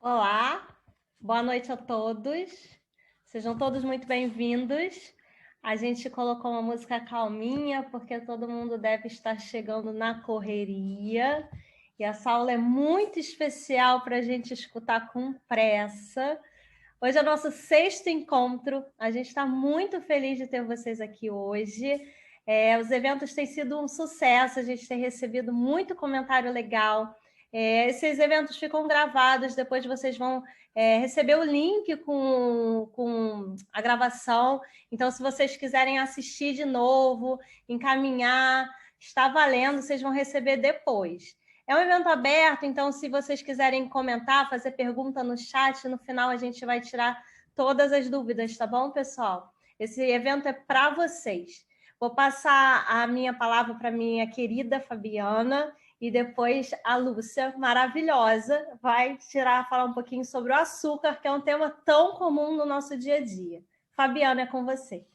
Olá, boa noite a todos. Sejam todos muito bem-vindos. A gente colocou uma música calminha, porque todo mundo deve estar chegando na correria. E essa aula é muito especial para a gente escutar com pressa. Hoje é o nosso 6º encontro. A gente está muito feliz de ter vocês aqui hoje. Os eventos têm sido um sucesso, a gente tem recebido muito comentário legal. Esses eventos ficam gravados, depois vocês vão receber o link com a gravação. Então, se vocês quiserem assistir de novo, encaminhar, está valendo, vocês vão receber depois. É um evento aberto, então, se vocês quiserem comentar, fazer pergunta no chat, no final a gente vai tirar todas as dúvidas, tá bom, pessoal? Esse evento é para vocês. Vou passar a minha palavra para minha querida Fabiana e depois a Lúcia, maravilhosa, vai falar um pouquinho sobre o açúcar, que é um tema tão comum no nosso dia a dia. Fabiana, é com você.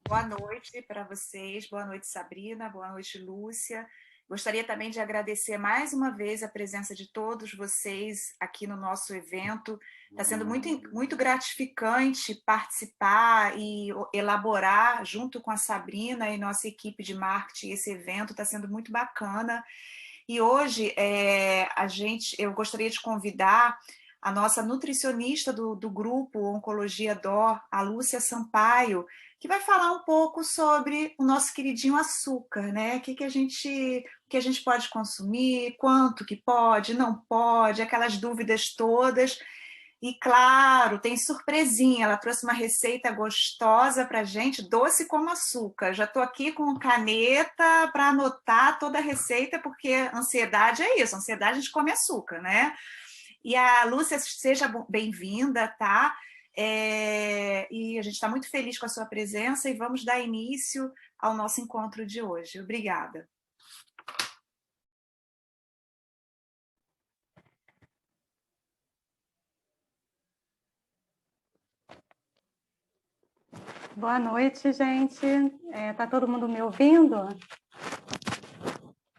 Boa noite para vocês, boa noite, Sabrina, boa noite, Lúcia. Gostaria também de agradecer mais uma vez a presença de todos vocês aqui no nosso evento. Está sendo muito gratificante participar e elaborar, junto com a Sabrina e nossa equipe de marketing, esse evento. Está sendo muito bacana. E hoje eu gostaria de convidar a nossa nutricionista do grupo Oncologia DOR, a Lúcia Sampaio, que vai falar um pouco sobre o nosso queridinho açúcar, né? O que a gente pode consumir, quanto que pode, não pode, aquelas dúvidas todas. E, claro, tem surpresinha, ela trouxe uma receita gostosa para a gente, doce como açúcar. Já estou aqui com caneta para anotar toda a receita, porque ansiedade é isso, ansiedade a gente come açúcar, né? E a Lúcia, seja bem-vinda, tá? E a gente está muito feliz com a sua presença e vamos dar início ao nosso encontro de hoje. Obrigada. Boa noite, gente. Tá todo mundo me ouvindo?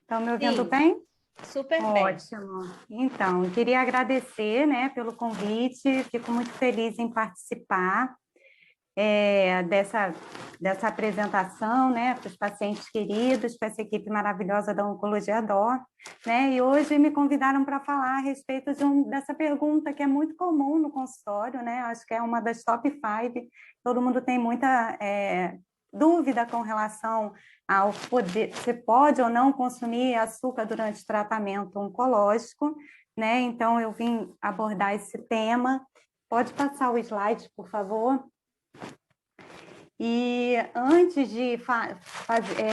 Estão me ouvindo Sim, bem? super bem. Ótimo. Então, queria agradecer, né, pelo convite. Fico muito feliz em participar dessa apresentação, né, para os pacientes queridos, para essa equipe maravilhosa da Oncologia DOR, né, e hoje me convidaram para falar a respeito dessa pergunta que é muito comum no consultório, né, acho que é uma das top 5, todo mundo tem muita dúvida com relação ao poder, se pode ou não consumir açúcar durante o tratamento oncológico, né, então eu vim abordar esse tema. Pode passar o slide, por favor? E antes de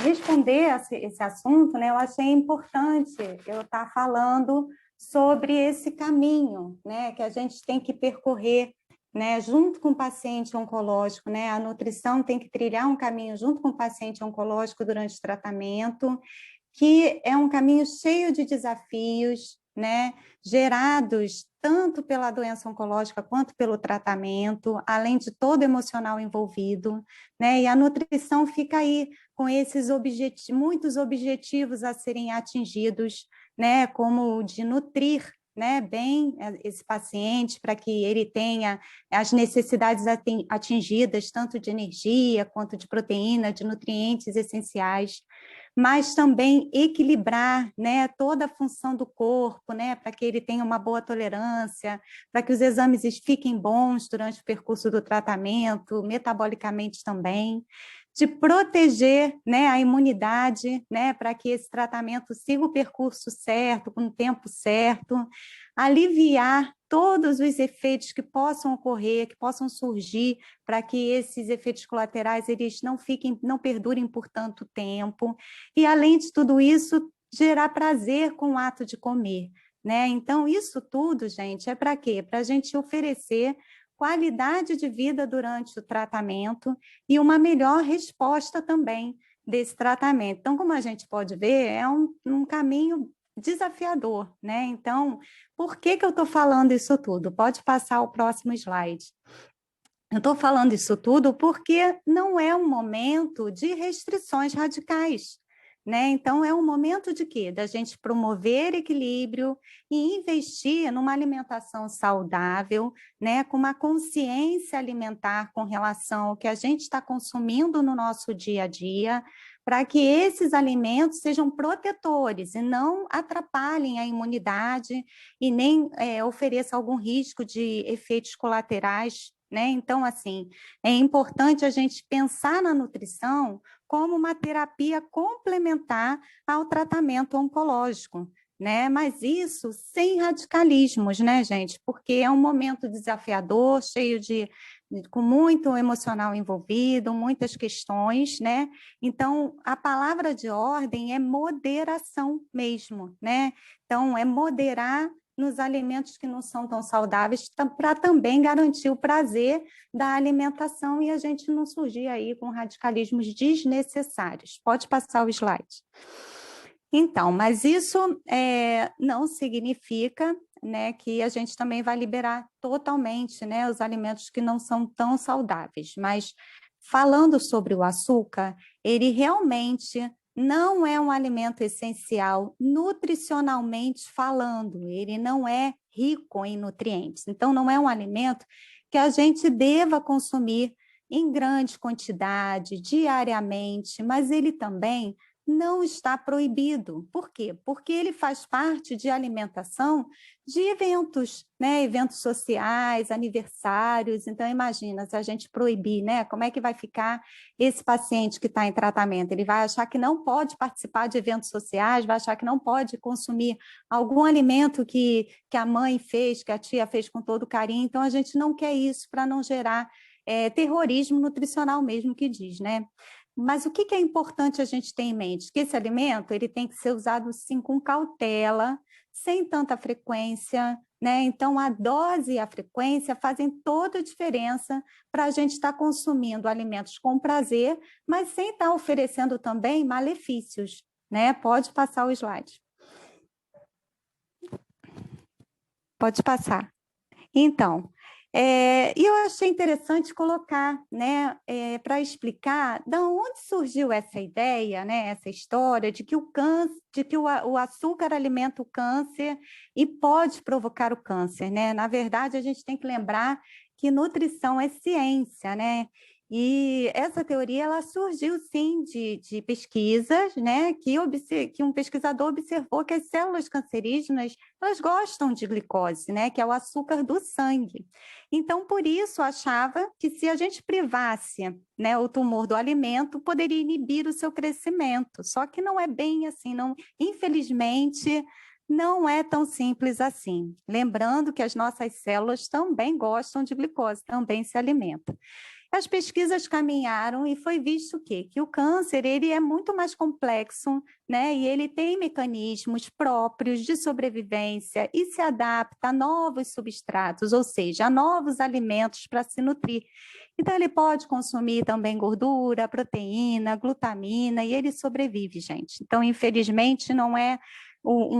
responder esse assunto, né, eu achei importante eu estar falando sobre esse caminho, né, que a gente tem que percorrer, né, junto com o paciente oncológico, né, a nutrição tem que trilhar um caminho junto com o paciente oncológico durante o tratamento, que é um caminho cheio de desafios, né, gerados tanto pela doença oncológica quanto pelo tratamento, além de todo o emocional envolvido, né, e a nutrição fica aí com esses muitos objetivos a serem atingidos, né, como o de nutrir, né, bem esse paciente para que ele tenha as necessidades atingidas, tanto de energia quanto de proteína, de nutrientes essenciais, mas também equilibrar, né, toda a função do corpo, né, para que ele tenha uma boa tolerância, para que os exames fiquem bons durante o percurso do tratamento, metabolicamente também, de proteger, né, a imunidade, né, para que esse tratamento siga o percurso certo, com o tempo certo, aliviar todos os efeitos que possam ocorrer, que possam surgir, para que esses efeitos colaterais eles não perdurem por tanto tempo, e além de tudo isso, gerar prazer com o ato de comer, né? Então, isso tudo, gente, é para quê? Para a gente oferecer qualidade de vida durante o tratamento e uma melhor resposta também desse tratamento. Então, como a gente pode ver, é um caminho desafiador, né? Então, por que eu estou falando isso tudo? Pode passar o próximo slide. Eu estou falando isso tudo porque não é um momento de restrições radicais, né? Então, é um momento de quê? Da gente promover equilíbrio e investir numa alimentação saudável, né? Com uma consciência alimentar com relação ao que a gente está consumindo no nosso dia a dia, para que esses alimentos sejam protetores e não atrapalhem a imunidade e nem ofereçam algum risco de efeitos colaterais, né? Então, assim, é importante a gente pensar na nutrição como uma terapia complementar ao tratamento oncológico, né? Mas isso sem radicalismos, né, gente? Porque é um momento desafiador, cheio com muito emocional envolvido, muitas questões, né? Então, a palavra de ordem é moderação mesmo, né? Então, é moderar nos alimentos que não são tão saudáveis, para também garantir o prazer da alimentação e a gente não surgir aí com radicalismos desnecessários. Pode passar o slide. Então, mas isso não significa, né, que a gente também vai liberar totalmente, né, os alimentos que não são tão saudáveis. Mas falando sobre o açúcar, ele realmente não é um alimento essencial nutricionalmente falando, ele não é rico em nutrientes. Então, não é um alimento que a gente deva consumir em grande quantidade, diariamente, mas ele também não está proibido. Por quê? Porque ele faz parte de alimentação de eventos, né? Eventos sociais, aniversários. Então, imagina, se a gente proibir, né? Como é que vai ficar esse paciente que está em tratamento? Ele vai achar que não pode participar de eventos sociais, vai achar que não pode consumir algum alimento que a mãe fez, que a tia fez com todo carinho. Então, a gente não quer isso para não gerar terrorismo nutricional mesmo que diz, né? Mas o que é importante a gente ter em mente? Que esse alimento ele tem que ser usado, sim, com cautela, sem tanta frequência, né? Então, a dose e a frequência fazem toda a diferença para a gente estar consumindo alimentos com prazer, mas sem estar oferecendo também malefícios, né? Pode passar o slide. Pode passar. Então, e eu achei interessante colocar, né, para explicar de onde surgiu essa ideia, né, essa história de que o açúcar alimenta o câncer e pode provocar o câncer, né? Na verdade, a gente tem que lembrar que nutrição é ciência, né? E essa teoria ela surgiu, sim, de pesquisas, né, que um pesquisador observou que as células cancerígenas elas gostam de glicose, né, que é o açúcar do sangue. Então, por isso, achava que se a gente privasse, né, o tumor do alimento, poderia inibir o seu crescimento. Só que não é bem assim, não, infelizmente, não é tão simples assim. Lembrando que as nossas células também gostam de glicose, também se alimentam. As pesquisas caminharam e foi visto que o câncer ele é muito mais complexo, né? E ele tem mecanismos próprios de sobrevivência e se adapta a novos substratos, ou seja, a novos alimentos para se nutrir. Então, ele pode consumir também gordura, proteína, glutamina, e ele sobrevive, gente. Então, infelizmente, não é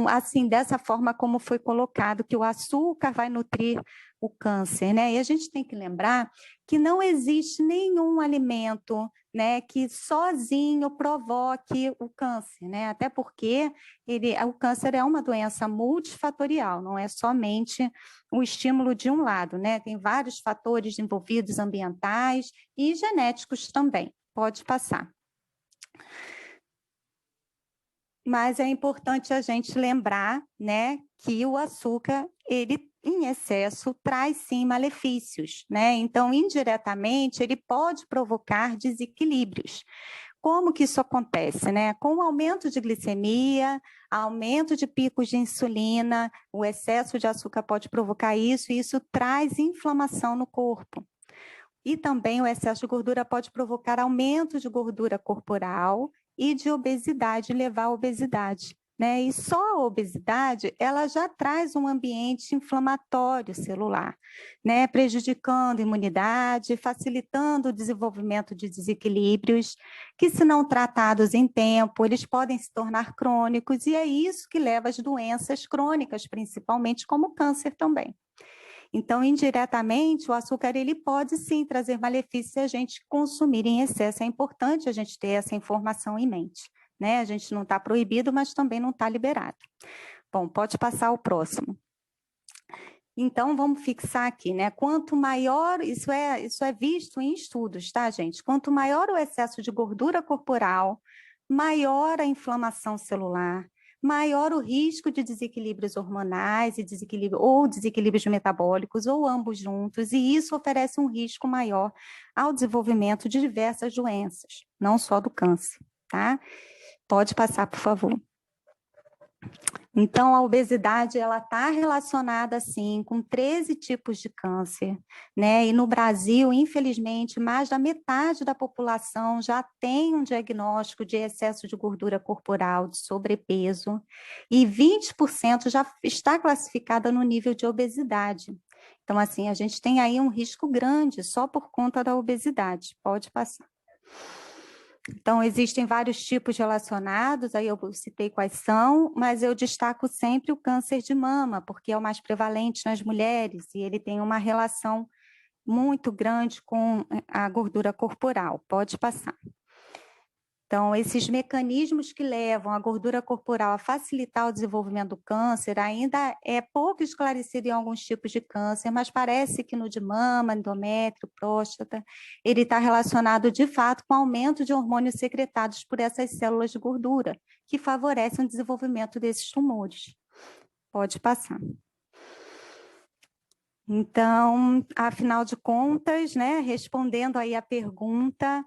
assim, dessa forma como foi colocado, que o açúcar vai nutrir o câncer, né? E a gente tem que lembrar que não existe nenhum alimento, né, que sozinho provoque o câncer, né? Até porque o câncer é uma doença multifatorial, não é somente o estímulo de um lado, né? Tem vários fatores envolvidos, ambientais e genéticos também. Pode passar. Mas é importante a gente lembrar, né, que o açúcar, ele em excesso traz sim malefícios, né? Então, indiretamente, ele pode provocar desequilíbrios. Como que isso acontece, né? Com o aumento de glicemia, aumento de picos de insulina, o excesso de açúcar pode provocar isso, e isso traz inflamação no corpo. E também o excesso de gordura pode provocar aumento de gordura corporal e de obesidade, levar à obesidade, né? E só a obesidade, ela já traz um ambiente inflamatório celular, né? Prejudicando a imunidade, facilitando o desenvolvimento de desequilíbrios, que se não tratados em tempo, eles podem se tornar crônicos, e é isso que leva às doenças crônicas, principalmente como o câncer também. Então, indiretamente, o açúcar ele pode sim trazer malefícios se a gente consumir em excesso. É importante a gente ter essa informação em mente, né? A gente não está proibido, mas também não está liberado. Bom, pode passar o próximo. Então, vamos fixar aqui, né? Quanto maior, isso é visto em estudos, tá, gente? Quanto maior o excesso de gordura corporal, maior a inflamação celular, maior o risco de desequilíbrios hormonais e ou desequilíbrios metabólicos, ou ambos juntos, e isso oferece um risco maior ao desenvolvimento de diversas doenças, não só do câncer, tá? Pode passar, por favor. Então, a obesidade, ela está relacionada, sim, com 13 tipos de câncer, né? E no Brasil, infelizmente, mais da metade da população já tem um diagnóstico de excesso de gordura corporal, de sobrepeso, e 20% já está classificada no nível de obesidade. Então, assim, a gente tem aí um risco grande só por conta da obesidade. Pode passar. Então, existem vários tipos relacionados, aí eu citei quais são, mas eu destaco sempre o câncer de mama, porque é o mais prevalente nas mulheres, e ele tem uma relação muito grande com a gordura corporal. Pode passar. Então, esses mecanismos que levam a gordura corporal a facilitar o desenvolvimento do câncer ainda é pouco esclarecido em alguns tipos de câncer, mas parece que no de mama, endométrio, próstata, ele está relacionado de fato com o aumento de hormônios secretados por essas células de gordura, que favorecem o desenvolvimento desses tumores. Pode passar. Então, afinal de contas, né, respondendo aí a pergunta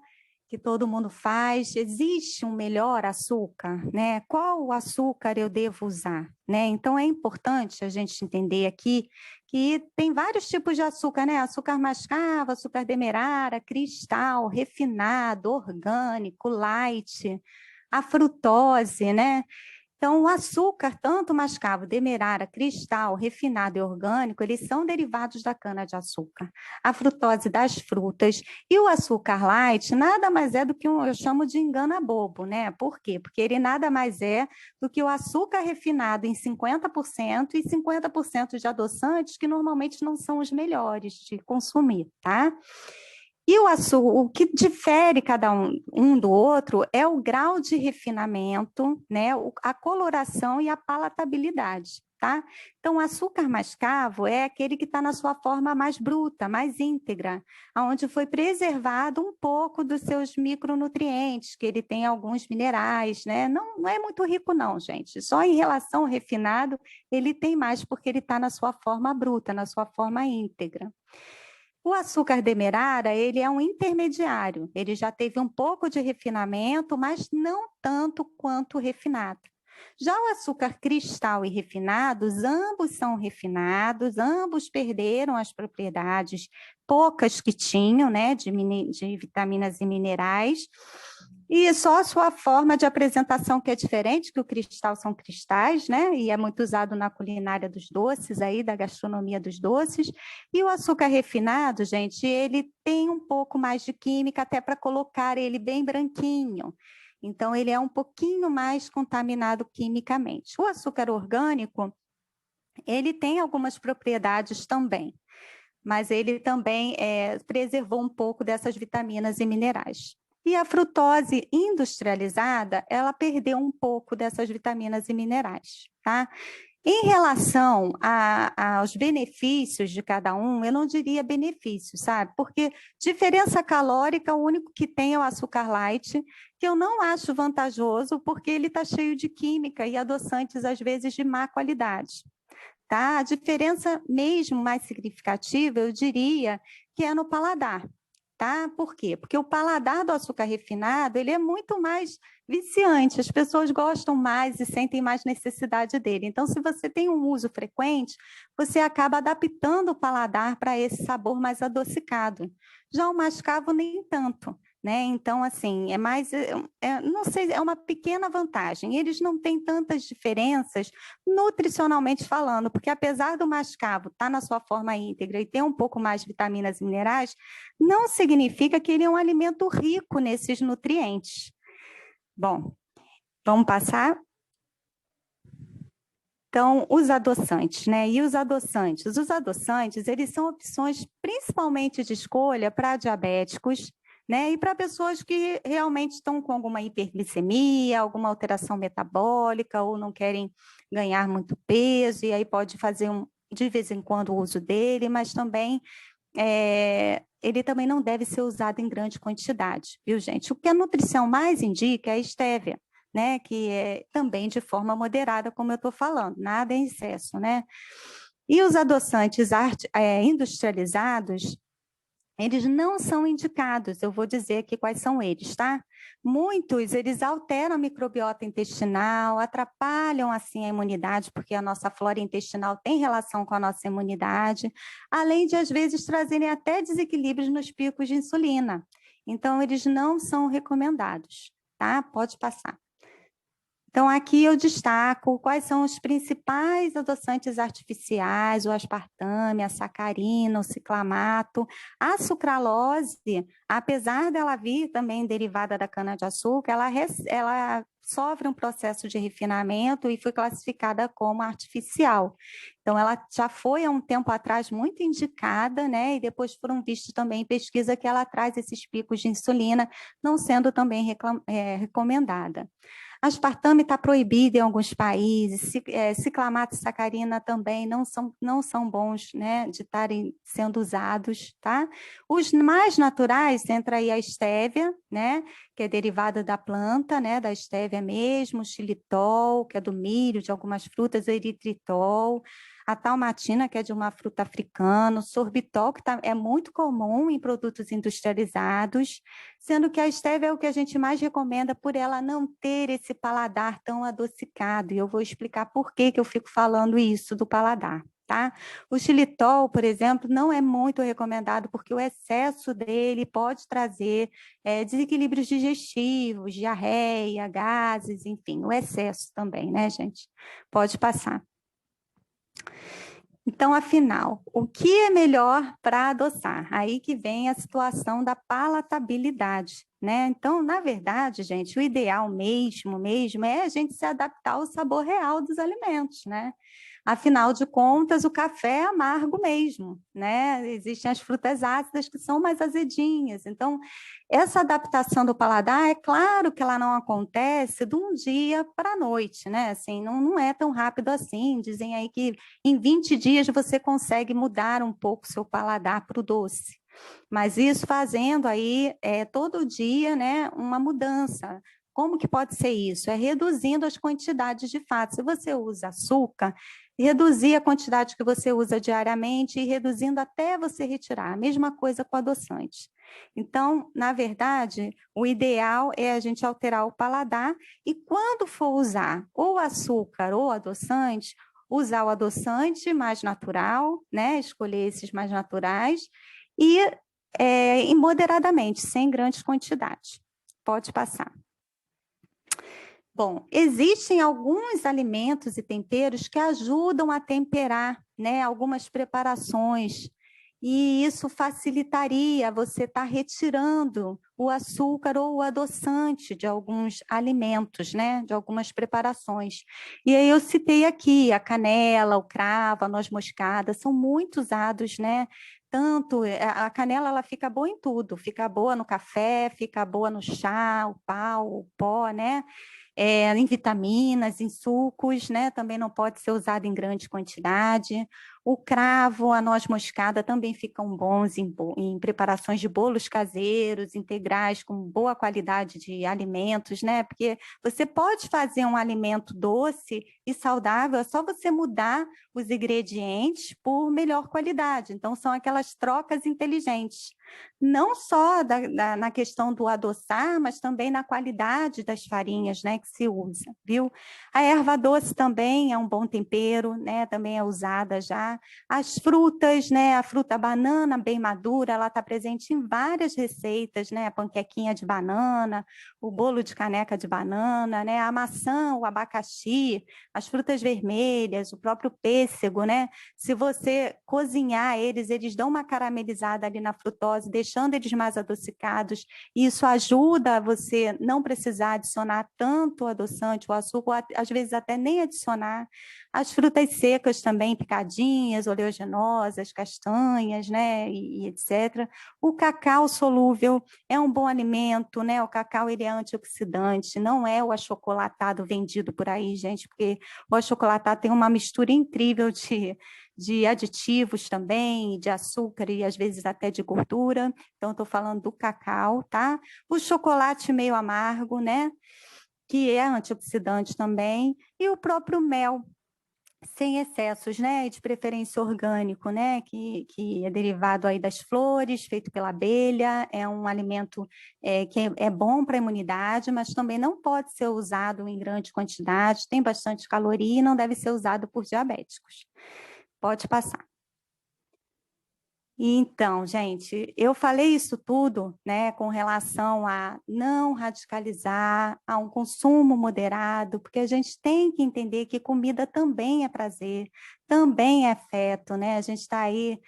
que todo mundo faz, existe um melhor açúcar, né? Qual açúcar eu devo usar, né? Então é importante a gente entender aqui que tem vários tipos de açúcar, né? Açúcar mascavo, açúcar demerara, cristal, refinado, orgânico, light, a frutose, né? Então, o açúcar, tanto mascavo, demerara, cristal, refinado e orgânico, eles são derivados da cana-de-açúcar. A frutose das frutas e o açúcar light nada mais é do que eu chamo de engana-bobo, né? Por quê? Porque ele nada mais é do que o açúcar refinado em 50% e 50% de adoçantes, que normalmente não são os melhores de consumir, tá? E o açúcar, o que difere cada um do outro é o grau de refinamento, né, a coloração e a palatabilidade, tá? Então, o açúcar mascavo é aquele que está na sua forma mais bruta, mais íntegra, onde foi preservado um pouco dos seus micronutrientes, que ele tem alguns minerais, né? Não é muito rico não, gente. Só em relação ao refinado, ele tem mais porque ele está na sua forma bruta, na sua forma íntegra. O açúcar demerara, ele é um intermediário, ele já teve um pouco de refinamento, mas não tanto quanto o refinado. Já o açúcar cristal e refinados, ambos são refinados, ambos perderam as propriedades poucas que tinham, né, de vitaminas e minerais, e só a sua forma de apresentação que é diferente, que o cristal são cristais, né? E é muito usado na culinária dos doces, aí, da gastronomia dos doces. E o açúcar refinado, gente, ele tem um pouco mais de química até para colocar ele bem branquinho. Então, ele é um pouquinho mais contaminado quimicamente. O açúcar orgânico, ele tem algumas propriedades também, mas ele também preservou um pouco dessas vitaminas e minerais. E a frutose industrializada, ela perdeu um pouco dessas vitaminas e minerais, tá? Em relação aos benefícios de cada um, eu não diria benefícios, sabe? Porque diferença calórica, o único que tem é o açúcar light, que eu não acho vantajoso, porque ele está cheio de química e adoçantes, às vezes, de má qualidade. Tá? A diferença mesmo mais significativa, eu diria, que é no paladar. Tá? Por quê? Porque o paladar do açúcar refinado, ele é muito mais viciante, as pessoas gostam mais e sentem mais necessidade dele. Então, se você tem um uso frequente, você acaba adaptando o paladar para esse sabor mais adocicado. Já o mascavo, nem tanto. Né? Então, assim, é mais, não sei, é uma pequena vantagem. Eles não têm tantas diferenças nutricionalmente falando, porque apesar do mascavo estar na sua forma íntegra e ter um pouco mais de vitaminas e minerais, não significa que ele é um alimento rico nesses nutrientes. Bom, vamos passar? Então, os adoçantes, né? E os adoçantes? Os adoçantes, eles são opções principalmente de escolha para diabéticos, né? E para pessoas que realmente estão com alguma hiperglicemia, alguma alteração metabólica, ou não querem ganhar muito peso, e aí pode fazer de vez em quando o uso dele, mas também ele também não deve ser usado em grande quantidade, viu, gente? O que a nutrição mais indica é a estévia, né? Que é também de forma moderada, como eu estou falando, nada em excesso, né? E os adoçantes industrializados, eles não são indicados, eu vou dizer aqui quais são eles, tá? Muitos, eles alteram a microbiota intestinal, atrapalham, assim, a imunidade, porque a nossa flora intestinal tem relação com a nossa imunidade, além de, às vezes, trazerem até desequilíbrios nos picos de insulina. Então, eles não são recomendados, tá? Pode passar. Então, aqui eu destaco quais são os principais adoçantes artificiais, o aspartame, a sacarina, o ciclamato. A sucralose, apesar dela vir também derivada da cana-de-açúcar, ela sofre um processo de refinamento e foi classificada como artificial. Então, ela já foi há um tempo atrás muito indicada, né? E depois foram vistos também em pesquisa que ela traz esses picos de insulina, não sendo também recomendada. Aspartame está proibido em alguns países, ciclamato e sacarina também não são bons, né, de estarem sendo usados, tá? Os mais naturais, entra aí a estévia, né, que é derivada da planta, né, da estévia mesmo, o xilitol, que é do milho, de algumas frutas, o eritritol, a talmatina, que é de uma fruta africana, o sorbitol, que é muito comum em produtos industrializados, sendo que a estévia é o que a gente mais recomenda por ela não ter esse paladar tão adocicado, e eu vou explicar por que eu fico falando isso do paladar. Tá? O xilitol, por exemplo, não é muito recomendado porque o excesso dele pode trazer desequilíbrios digestivos, diarreia, gases, enfim, o excesso também, né, gente? Pode passar. Então, afinal, o que é melhor para adoçar? Aí que vem a situação da palatabilidade, né? Então, na verdade, gente, o ideal mesmo é a gente se adaptar ao sabor real dos alimentos, né? Afinal de contas, o café é amargo mesmo, né? Existem as frutas ácidas que são mais azedinhas. Então, essa adaptação do paladar, é claro que ela não acontece de um dia para a noite, né? Assim, não é tão rápido assim. Dizem aí que em 20 dias você consegue mudar um pouco o seu paladar para o doce. Mas isso fazendo aí todo dia, né, uma mudança. Como que pode ser isso? É reduzindo as quantidades de fato. Se você usa açúcar, reduzir a quantidade que você usa diariamente e reduzindo até você retirar. A mesma coisa com adoçante. Então, na verdade, o ideal é a gente alterar o paladar e quando for usar ou açúcar ou adoçante, usar o adoçante mais natural, né? Escolher esses mais naturais e moderadamente, sem grandes quantidades. Pode passar. Bom, existem alguns alimentos e temperos que ajudam a temperar, né, algumas preparações, e isso facilitaria você estar retirando o açúcar ou o adoçante de alguns alimentos, né, de algumas preparações. E aí eu citei aqui a canela, o cravo, a noz moscada, são muito usados, né, tanto a canela ela fica boa em tudo, fica boa no café, fica boa no chá, o pó, né? Em vitaminas, em sucos, né? Também não pode ser usado em grande quantidade. O cravo, a noz moscada também ficam bons em preparações de bolos caseiros, integrais, com boa qualidade de alimentos, né? Porque você pode fazer um alimento doce e saudável, é só você mudar os ingredientes por melhor qualidade. Então, são aquelas trocas inteligentes. Não só na questão do adoçar, mas também na qualidade das farinhas, né, que se usa, viu? A erva doce também é um bom tempero, né, também é usada já. As frutas, né, a fruta banana bem madura, ela está presente em várias receitas, né, a panquequinha de banana, o bolo de caneca de banana, né, a maçã, o abacaxi, as frutas vermelhas, o próprio pêssego, né? Se você cozinhar eles dão uma caramelizada ali na frutose, deixando eles mais adocicados, e isso ajuda a você não precisar adicionar tanto o adoçante, o açúcar, ou às vezes até nem adicionar. As frutas secas também, picadinhas, oleaginosas, castanhas, né, e etc. O cacau solúvel é um bom alimento, né? O cacau ele é antioxidante, não é o achocolatado vendido por aí, gente, porque o achocolatado tem uma mistura incrível de aditivos também, de açúcar e às vezes até de gordura. Então, estou falando do cacau, tá? O chocolate meio amargo, né? que é antioxidante também, e o próprio mel, sem excessos, né, de preferência orgânico, né, que é derivado aí das flores, feito pela abelha, é um alimento que é bom para a imunidade, mas também não pode ser usado em grande quantidade, tem bastante caloria e não deve ser usado por diabéticos. Pode passar. Então, gente, eu falei isso tudo, né, com relação a não radicalizar, a um consumo moderado, porque a gente tem que entender que comida também é prazer, também é afeto, né? A gente está aí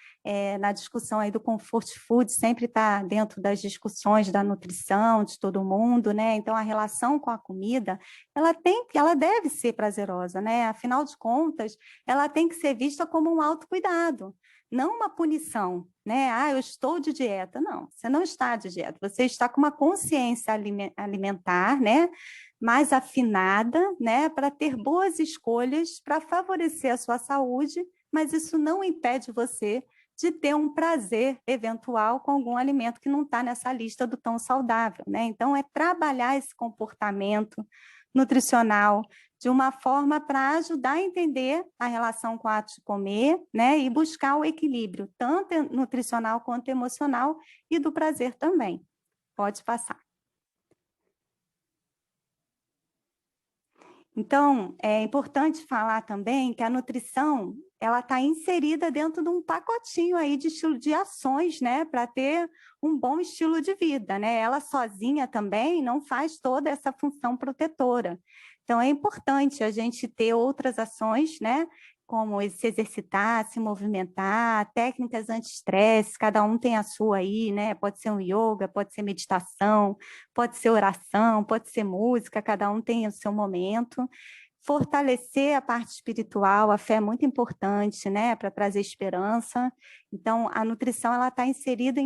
na discussão aí do comfort food, sempre está dentro das discussões da nutrição de todo mundo, né? Então, a relação com a comida, ela deve ser prazerosa, né? Afinal de contas, ela tem que ser vista como um autocuidado, não uma punição, né? Ah, eu estou de dieta. Não, você não está de dieta, você está com uma consciência alimentar, né? Mais afinada, né? Para ter boas escolhas, para favorecer a sua saúde, mas isso não impede você de ter um prazer eventual com algum alimento que não está nessa lista do tão saudável, né? Então, é trabalhar esse comportamento nutricional de uma forma para ajudar a entender a relação com o ato de comer, né, e buscar o equilíbrio, tanto nutricional quanto emocional, e do prazer também. Pode passar. Então, é importante falar também que a nutrição, ela está inserida dentro de um pacotinho aí de estilo de ações, né, para ter um bom estilo de vida, né? Ela sozinha também não faz toda essa função protetora. Então, é importante a gente ter outras ações, né, como se exercitar, se movimentar, técnicas anti-estresse, cada um tem a sua aí, né? Pode ser um yoga, pode ser meditação, pode ser oração, pode ser música, cada um tem o seu momento. Fortalecer a parte espiritual, a fé é muito importante, né, para trazer esperança. Então, a nutrição ela está inserida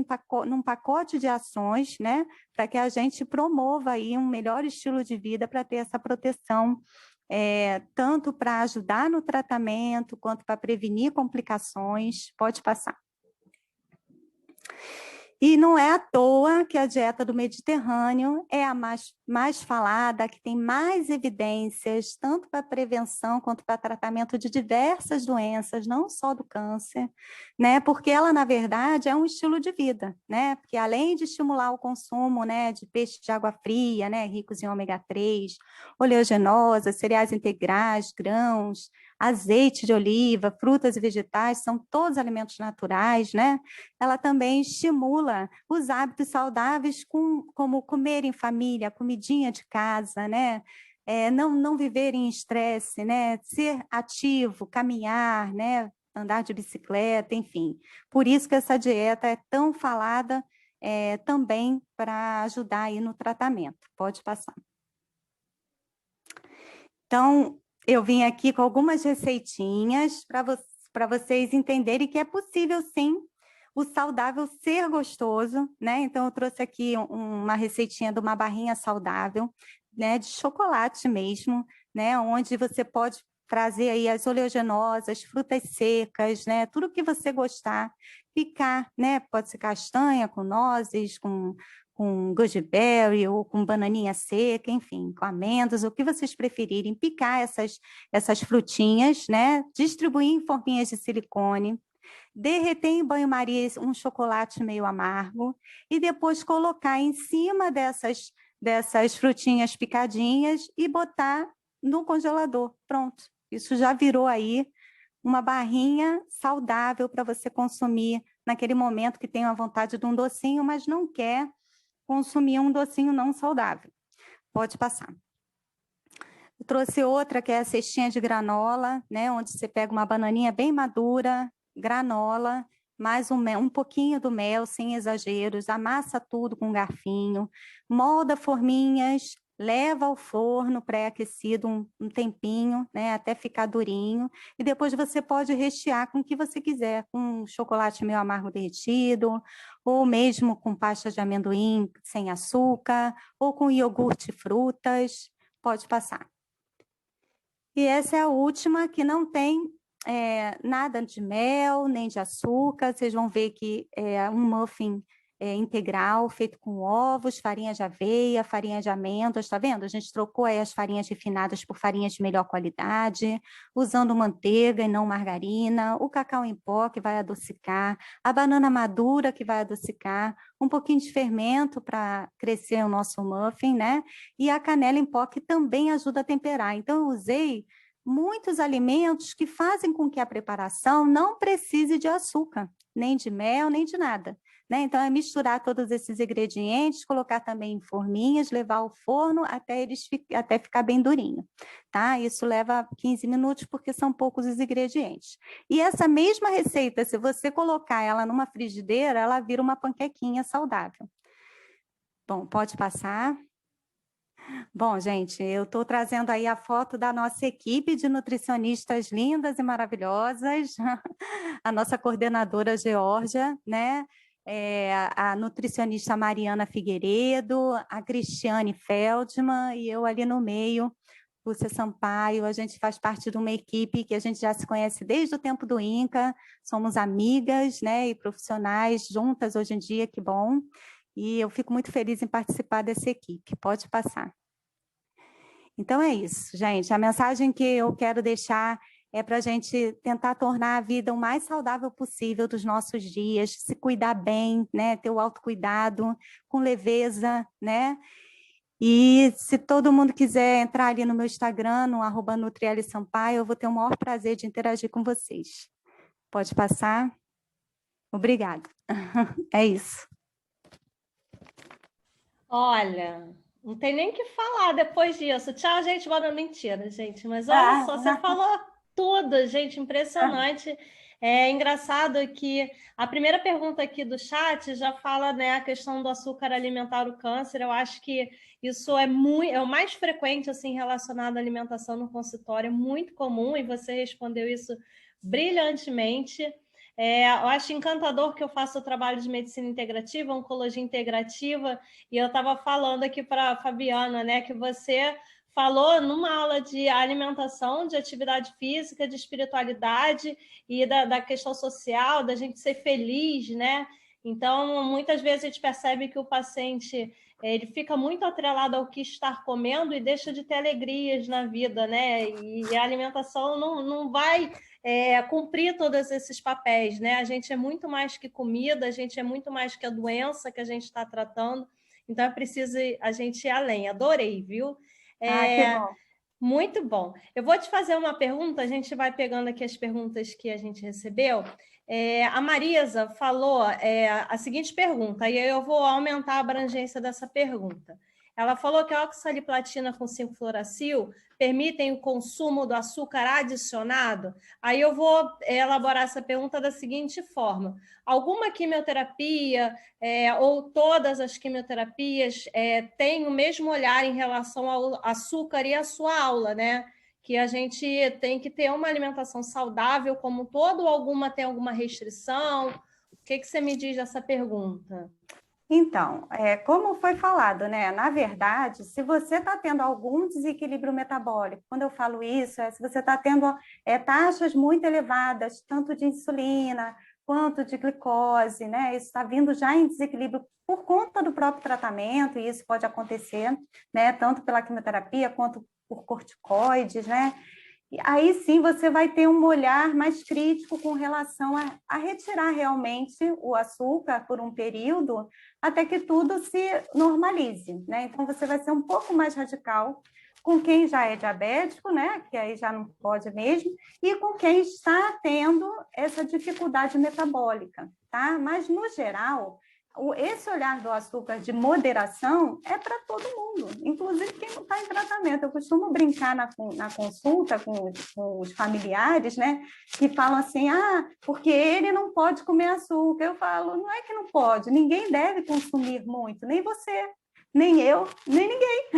num pacote de ações, né, para que a gente promova aí um melhor estilo de vida para ter essa proteção, tanto para ajudar no tratamento, quanto para prevenir complicações. Pode passar. E não é à toa que a dieta do Mediterrâneo é a mais falada, que tem mais evidências, tanto para prevenção quanto para tratamento de diversas doenças, não só do câncer, né? Porque ela, na verdade, é um estilo de vida, né? Porque além de estimular o consumo, né, de peixe de água fria, né, ricos em ômega 3, oleaginosa, cereais integrais, grãos, azeite de oliva, frutas e vegetais, são todos alimentos naturais, né? Ela também estimula os hábitos saudáveis, como comer em família, comidinha de casa, né? Não viver em estresse, né? Ser ativo, caminhar, né? Andar de bicicleta, enfim. Por isso que essa dieta é tão falada também para ajudar aí no tratamento. Pode passar. Então, eu vim aqui com algumas receitinhas para vocês entenderem que é possível, sim, o saudável ser gostoso, né? Então, eu trouxe aqui uma receitinha de uma barrinha saudável, né? De chocolate mesmo, né? Onde você pode trazer aí as oleaginosas, frutas secas, né? Tudo que você gostar, picar, né? Pode ser castanha com nozes, com goji-berry ou com bananinha seca, enfim, com amêndoas, o que vocês preferirem, picar essas frutinhas, né? Distribuir em forminhas de silicone, derreter em banho-maria um chocolate meio amargo e depois colocar em cima dessas frutinhas picadinhas e botar no congelador. Pronto, isso já virou aí uma barrinha saudável para você consumir naquele momento que tem a vontade de um docinho, mas não quer consumir um docinho não saudável. Pode passar. Eu trouxe outra, que é a cestinha de granola, né, onde você pega uma bananinha bem madura, granola, mais um pouquinho do mel, sem exageros, amassa tudo com um garfinho, molda forminhas, leva ao forno pré-aquecido um tempinho, né, até ficar durinho, e depois você pode rechear com o que você quiser, com chocolate meio amargo derretido, ou mesmo com pasta de amendoim sem açúcar, ou com iogurte e frutas, pode passar. E essa é a última, que não tem nada de mel, nem de açúcar. Vocês vão ver que é um muffin integral, feito com ovos, farinha de aveia, farinha de amêndoas, tá vendo? A gente trocou aí as farinhas refinadas por farinhas de melhor qualidade, usando manteiga e não margarina, o cacau em pó, que vai adocicar, a banana madura, que vai adocicar, um pouquinho de fermento para crescer o nosso muffin, né? E a canela em pó, que também ajuda a temperar. Então, eu usei muitos alimentos que fazem com que a preparação não precise de açúcar, nem de mel, nem de nada. Né? Então, é misturar todos esses ingredientes, colocar também em forminhas, levar ao forno até ficar bem durinho. Tá? Isso leva 15 minutos, porque são poucos os ingredientes. E essa mesma receita, se você colocar ela numa frigideira, ela vira uma panquequinha saudável. Bom, pode passar. Bom, gente, eu estou trazendo aí a foto da nossa equipe de nutricionistas lindas e maravilhosas, a nossa coordenadora Geórgia, né? A nutricionista Mariana Figueiredo, a Cristiane Feldman e eu ali no meio, Lúcia Sampaio. A gente faz parte de uma equipe que a gente já se conhece desde o tempo do INCA, somos amigas, né, e profissionais juntas hoje em dia, que bom. E eu fico muito feliz em participar dessa equipe. Pode passar. Então, é isso, gente. A mensagem que eu quero deixar é para a gente tentar tornar a vida o mais saudável possível dos nossos dias, se cuidar bem, né? Ter o autocuidado com leveza, né? E se todo mundo quiser entrar ali no meu Instagram, no @NutrielleSampaio, eu vou ter o maior prazer de interagir com vocês. Pode passar? Obrigada. É isso. Olha, não tem nem o que falar depois disso. Tchau, gente. Boa mentira, gente. Mas olha só, você falou tudo, gente. Impressionante. É engraçado que a primeira pergunta aqui do chat já fala, né, a questão do açúcar alimentar o câncer. Eu acho que isso é o mais frequente assim relacionado à alimentação no consultório, é muito comum, e você respondeu isso brilhantemente. Eu acho encantador que eu faço o trabalho de medicina integrativa, oncologia integrativa, e eu estava falando aqui para a Fabiana, né, que você falou numa aula de alimentação, de atividade física, de espiritualidade e da questão social, da gente ser feliz, né? Então, muitas vezes a gente percebe que o paciente ele fica muito atrelado ao que está comendo e deixa de ter alegrias na vida, né? E a alimentação não vai cumprir todos esses papéis, né? A gente é muito mais que comida, a gente é muito mais que a doença que a gente está tratando, então é preciso a gente ir além. Adorei, viu? Que bom. Muito bom. Eu vou te fazer uma pergunta, a gente vai pegando aqui as perguntas que a gente recebeu. A Marisa falou a seguinte pergunta, e aí eu vou aumentar a abrangência dessa pergunta. Ela falou que a oxaliplatina com 5-fluoracil permitem o consumo do açúcar adicionado. Aí eu vou elaborar essa pergunta da seguinte forma: alguma quimioterapia ou todas as quimioterapias têm o mesmo olhar em relação ao açúcar e à sua aula, né? Que a gente tem que ter uma alimentação saudável como um todo, ou alguma tem alguma restrição? O que você me diz dessa pergunta? Então, como foi falado, né? Na verdade, se você está tendo algum desequilíbrio metabólico, quando eu falo isso, se você está tendo taxas muito elevadas, tanto de insulina quanto de glicose, né? Isso está vindo já em desequilíbrio por conta do próprio tratamento, e isso pode acontecer, né? Tanto pela quimioterapia quanto por corticoides, né? Aí sim você vai ter um olhar mais crítico com relação a retirar realmente o açúcar por um período, até que tudo se normalize, né? Então você vai ser um pouco mais radical com quem já é diabético, né? Que aí já não pode mesmo, e com quem está tendo essa dificuldade metabólica, tá? Mas no geral, esse olhar do açúcar de moderação é para todo mundo, inclusive quem não está em tratamento. Eu costumo brincar na consulta com os familiares, né, que falam assim, porque ele não pode comer açúcar. Eu falo, não é que não pode, ninguém deve consumir muito, nem você, nem eu, nem ninguém.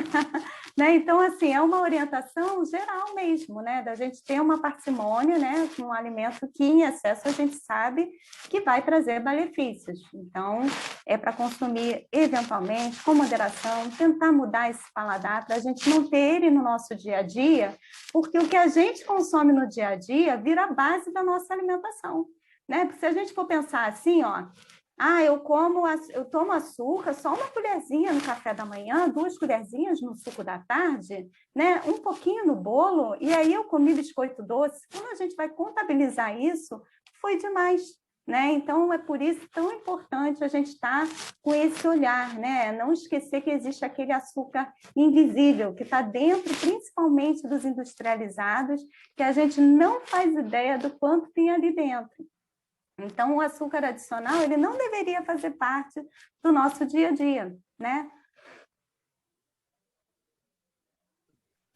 Né? Então, assim, é uma orientação geral mesmo, né? Da gente ter uma parcimônia, né? Com um alimento que em excesso a gente sabe que vai trazer malefícios. Então, é para consumir eventualmente, com moderação, tentar mudar esse paladar para a gente não ter ele no nosso dia a dia, porque o que a gente consome no dia a dia vira a base da nossa alimentação, né? Porque se a gente for pensar assim, ó, eu tomo açúcar, só uma colherzinha no café da manhã, 2 colherzinhas no suco da tarde, né? Um pouquinho no bolo, e aí eu comi biscoito doce. Quando a gente vai contabilizar isso, foi demais, né? Então, é por isso tão importante a gente estar com esse olhar, né? Não esquecer que existe aquele açúcar invisível, que está dentro, principalmente dos industrializados, que a gente não faz ideia do quanto tem ali dentro. Então, o açúcar adicional, ele não deveria fazer parte do nosso dia a dia, né?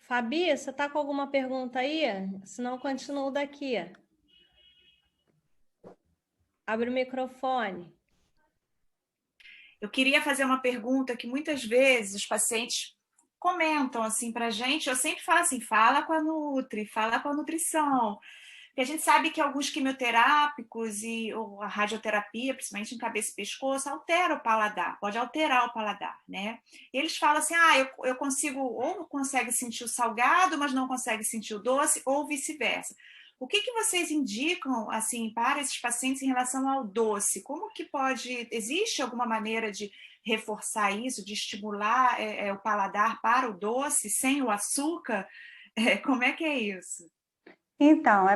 Fabi, você está com alguma pergunta aí? Senão eu continuo daqui. Abre o microfone. Eu queria fazer uma pergunta que muitas vezes os pacientes comentam assim para a gente. Eu sempre falo assim, fala com a Nutri, fala com a nutrição. Porque a gente sabe que alguns quimioterápicos ou a radioterapia, principalmente em cabeça e pescoço, altera o paladar, pode alterar o paladar, né? E eles falam assim, eu consigo, ou consegue sentir o salgado, mas não consegue sentir o doce, ou vice-versa. O que vocês indicam assim para esses pacientes em relação ao doce? Como que existe alguma maneira de reforçar isso, de estimular o paladar para o doce sem o açúcar? Como é que é isso? Então,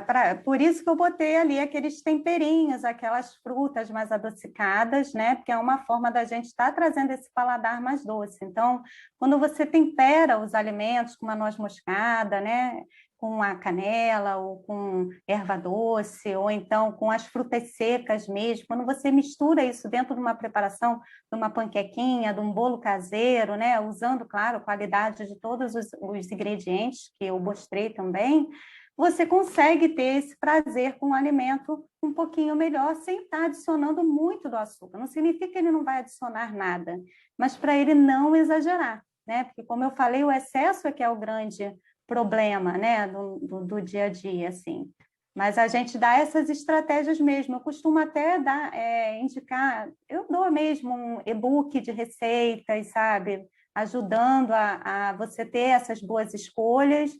por isso que eu botei ali aqueles temperinhos, aquelas frutas mais adocicadas, né? Porque é uma forma da gente estar trazendo esse paladar mais doce. Então, quando você tempera os alimentos com uma noz moscada, né? Com a canela, ou com erva doce, ou então com as frutas secas mesmo, quando você mistura isso dentro de uma preparação, de uma panquequinha, de um bolo caseiro, né? Usando, claro, a qualidade de todos os ingredientes que eu mostrei também, você consegue ter esse prazer com o alimento um pouquinho melhor, sem estar adicionando muito do açúcar. Não significa que ele não vai adicionar nada, mas para ele não exagerar, né? Porque, como eu falei, o excesso é que é o grande problema, né, do dia a dia, assim. Mas a gente dá essas estratégias mesmo. Eu costumo até indicar, eu dou mesmo um e-book de receitas, sabe? Ajudando a você ter essas boas escolhas,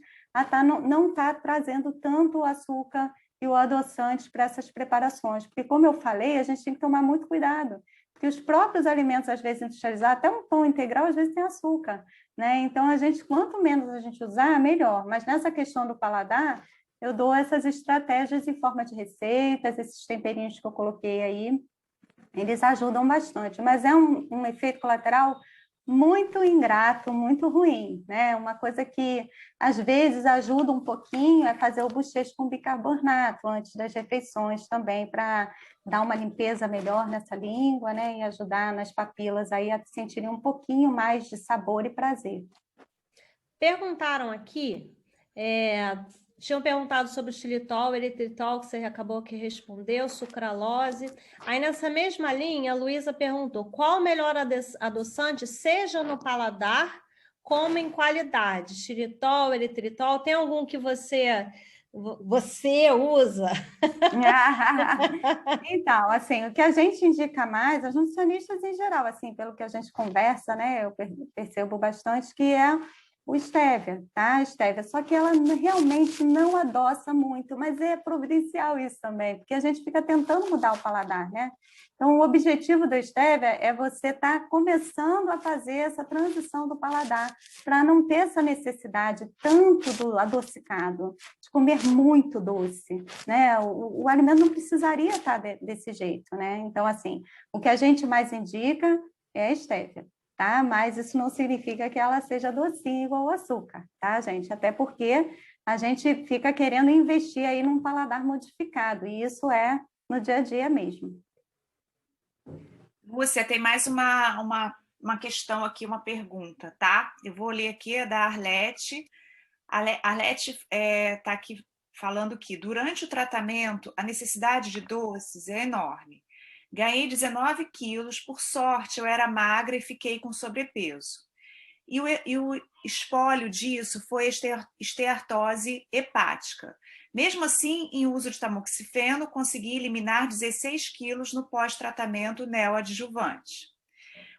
não tá trazendo tanto o açúcar e o adoçante para essas preparações. Porque, como eu falei, a gente tem que tomar muito cuidado, porque os próprios alimentos, às vezes, industrializados, até um pão integral, às vezes tem açúcar, né? Então, quanto menos a gente usar, melhor. Mas nessa questão do paladar, eu dou essas estratégias em forma de receitas, esses temperinhos que eu coloquei aí, eles ajudam bastante. Mas é um efeito colateral muito ingrato, muito ruim, né? Uma coisa que às vezes ajuda um pouquinho é fazer o bochecho com bicarbonato antes das refeições também, para dar uma limpeza melhor nessa língua, né? E ajudar nas papilas aí a sentirem um pouquinho mais de sabor e prazer. Perguntaram aqui, tinham perguntado sobre o xilitol, eritritol, que você acabou que respondeu, sucralose. Aí, nessa mesma linha, a Luísa perguntou qual o melhor adoçante, seja no paladar como em qualidade? Xilitol, eritritol, tem algum que você usa? Então, assim, o que a gente indica mais, as nutricionistas em geral, assim, pelo que a gente conversa, né, eu percebo bastante que é o stevia, tá? Stevia, só que ela realmente não adoça muito, mas é providencial isso também, porque a gente fica tentando mudar o paladar, né? Então, o objetivo do stevia é você estar começando a fazer essa transição do paladar, para não ter essa necessidade tanto do adocicado, de comer muito doce, né? O alimento não precisaria estar desse jeito, né? Então, assim, o que a gente mais indica é a stevia, tá? Mas isso não significa que ela seja docinha igual ao açúcar, tá, gente? Até porque a gente fica querendo investir aí num paladar modificado, e isso é no dia a dia mesmo. Lúcia, tem mais uma questão aqui, uma pergunta, tá? Eu vou ler aqui, é da Arlete. A Arlete está aqui falando que durante o tratamento a necessidade de doces é enorme. Ganhei 19 quilos, por sorte eu era magra e fiquei com sobrepeso. E o espólio disso foi esteatose hepática. Mesmo assim, em uso de tamoxifeno, consegui eliminar 16 quilos no pós-tratamento neoadjuvante,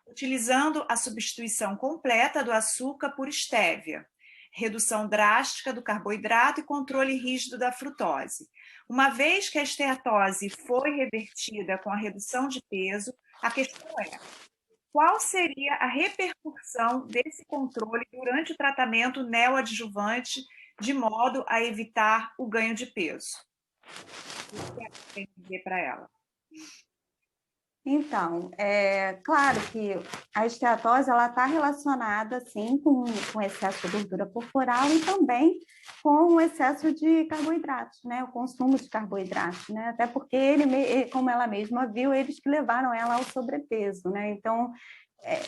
utilizando a substituição completa do açúcar por estévia. redução drástica do carboidrato e controle rígido da frutose. Uma vez que a esteatose foi revertida com a redução de peso, a questão é: qual seria a repercussão desse controle durante o tratamento neoadjuvante, de modo a evitar o ganho de peso? O que você tem que dizer para ela? Então, é claro que a esteatose está relacionada, sim, com excesso de gordura corporal e também com o excesso de carboidratos, né? O consumo de carboidratos, né? Até porque como ela mesma viu, eles que levaram ela ao sobrepeso, né? Então,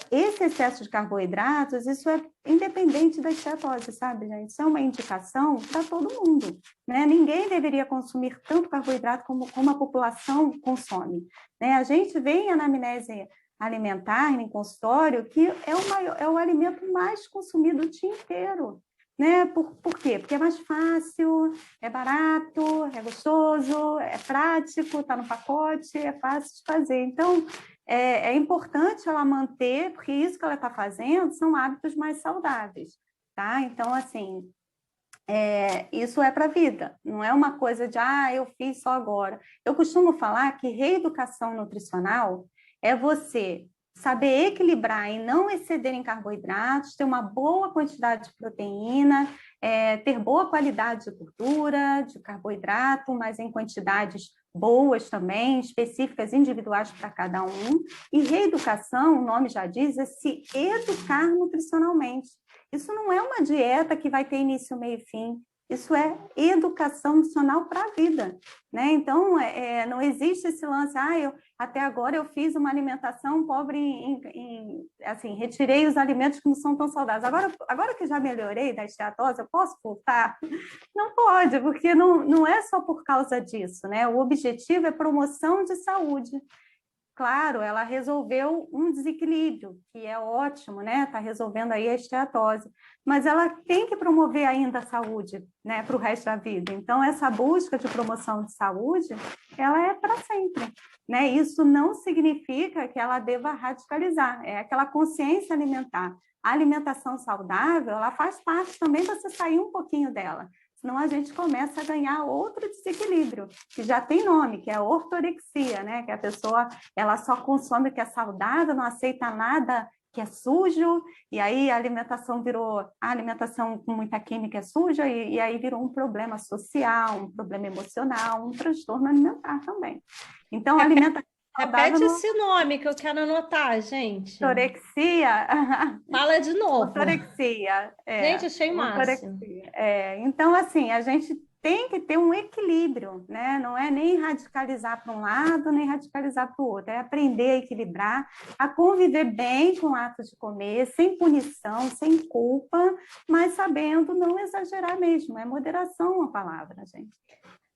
esse excesso de carboidratos, isso é independente da esteatose, sabe, gente? Isso é uma indicação para todo mundo, né? Ninguém deveria consumir tanto carboidrato como a população consome, né? A gente vê em anamnese alimentar, em consultório, que é o alimento mais consumido o dia inteiro, né? Por quê? Porque é mais fácil, é barato, é gostoso, é prático, está no pacote, é fácil de fazer. Então, é importante ela manter, porque isso que ela está fazendo são hábitos mais saudáveis, tá? Então, assim, isso é para a vida, não é uma coisa de, eu fiz só agora. Eu costumo falar que reeducação nutricional é você saber equilibrar e não exceder em carboidratos, ter uma boa quantidade de proteína, ter boa qualidade de gordura, de carboidrato, mas em quantidades boas também, específicas, individuais para cada um. E reeducação, o nome já diz, é se educar nutricionalmente. Isso não é uma dieta que vai ter início, meio e fim. Isso é educação nutricional para a vida, né? Então, não existe esse lance, até agora eu fiz uma alimentação pobre assim, retirei os alimentos que não são tão saudáveis. Agora que já melhorei da esteatose, eu posso voltar? Não pode, porque não é só por causa disso, né? O objetivo é promoção de saúde. Claro, ela resolveu um desequilíbrio, que é ótimo, né? Está resolvendo aí a esteatose, mas ela tem que promover ainda a saúde, né, para o resto da vida. Então, essa busca de promoção de saúde, ela é para sempre, né? Isso não significa que ela deva radicalizar, é aquela consciência alimentar. A alimentação saudável, ela faz parte também de você sair um pouquinho dela. Senão a gente começa a ganhar outro desequilíbrio, que já tem nome, que é a ortorexia, né? Que a pessoa ela só consome o que é saudável, não aceita nada que é sujo, e aí a alimentação com muita química é suja, e aí virou um problema social, um problema emocional, um transtorno alimentar também. Então, a alimentação Repete esse nome que eu quero anotar, gente. Ortorexia. Fala de novo. Ortorexia. Gente, achei máximo. Então, assim, a gente tem que ter um equilíbrio, né? Não é nem radicalizar para um lado, nem radicalizar para o outro. É aprender a equilibrar, a conviver bem com o ato de comer, sem punição, sem culpa, mas sabendo não exagerar mesmo. É moderação a palavra, gente.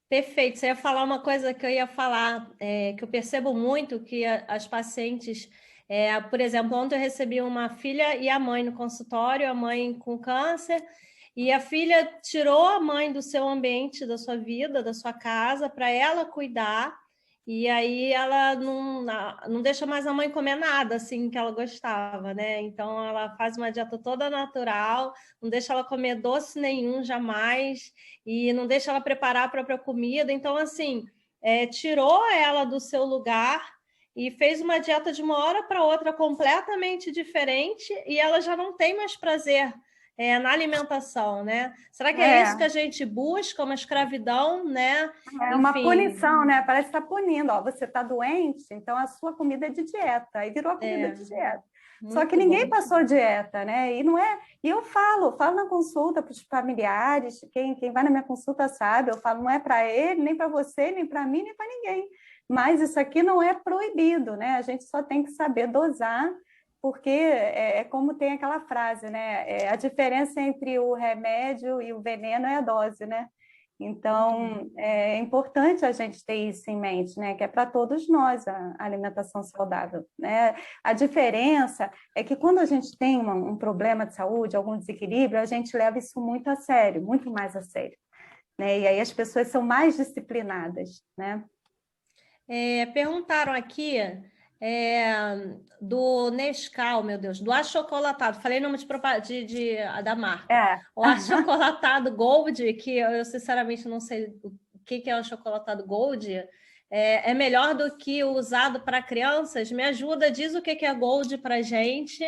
Perfeito. Você ia falar uma coisa que eu ia falar, que eu percebo muito que as pacientes, por exemplo, ontem eu recebi uma filha e a mãe no consultório, a mãe com câncer, e a filha tirou a mãe do seu ambiente, da sua vida, da sua casa, para ela cuidar, e aí ela não deixa mais a mãe comer nada, assim, que ela gostava, né? Então, ela faz uma dieta toda natural, não deixa ela comer doce nenhum, jamais, e não deixa ela preparar a própria comida. Então, assim, tirou ela do seu lugar e fez uma dieta de uma hora para outra completamente diferente, e ela já não tem mais prazer na alimentação, né? Será que é isso que a gente busca, uma escravidão, né? É uma punição, né? Parece que está punindo. Ó, você está doente, então a sua comida é de dieta. Aí virou a comida de dieta. Só que ninguém passou dieta, né? E não é. E eu falo na consulta para os familiares, quem vai na minha consulta sabe, eu falo, não é para ele, nem para você, nem para mim, nem para ninguém. Mas isso aqui não é proibido, né? A gente só tem que saber dosar, porque é como tem aquela frase, né? A diferença entre o remédio e o veneno é a dose, né? Então, é importante a gente ter isso em mente, né? Que é para todos nós a alimentação saudável, né? A diferença é que quando a gente tem um problema de saúde, algum desequilíbrio, a gente leva isso muito a sério, muito mais a sério, né? E aí as pessoas são mais disciplinadas, né? Perguntaram aqui do Nescau, meu Deus, do achocolatado. Falei nome da marca. O achocolatado Gold, que eu sinceramente não sei o que é o achocolatado Gold, é melhor do que o usado para crianças. Me ajuda, diz o que é Gold para gente,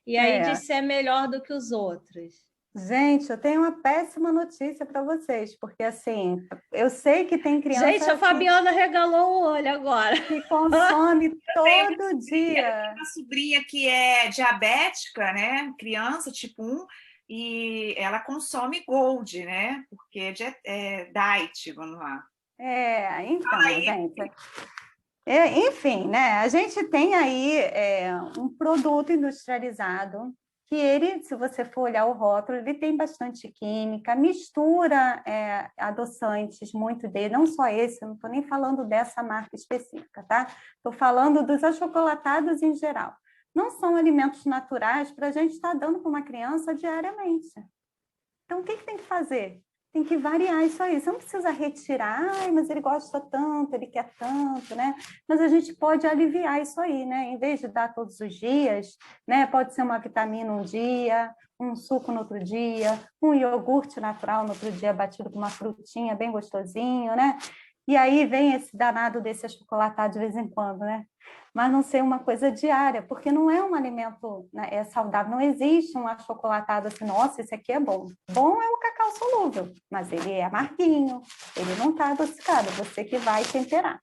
e aí diz se é melhor do que os outros. Gente, eu tenho uma péssima notícia para vocês, porque assim, eu sei que tem criança... Gente, a Fabiana regalou o olho agora. Que consome todo dia. Eu tenho uma sobrinha que é diabética, né? Criança, tipo 1, e ela consome Gold, né? Porque é diet, vamos lá. Então, gente... enfim, né? A gente tem aí um produto industrializado que ele, se você for olhar o rótulo, ele tem bastante química, mistura adoçantes, muito dele, não só esse, eu não estou nem falando dessa marca específica, tá? Estou falando dos achocolatados em geral. Não são alimentos naturais para a gente estar dando para uma criança diariamente. Então, o que tem que fazer? Tem que variar isso aí. Você não precisa retirar, mas ele gosta tanto, ele quer tanto, né? Mas a gente pode aliviar isso aí, né? Em vez de dar todos os dias, né? Pode ser uma vitamina um dia, um suco no outro dia, um iogurte natural no outro dia, batido com uma frutinha bem gostosinho, né? E aí vem esse danado desse achocolatado de vez em quando, né? Mas não ser uma coisa diária, porque não é um alimento, né, saudável, não existe um achocolatado assim, nossa, esse aqui é bom. Bom é o cacau solúvel, mas ele é amarguinho, ele não está adocicado, você que vai temperar.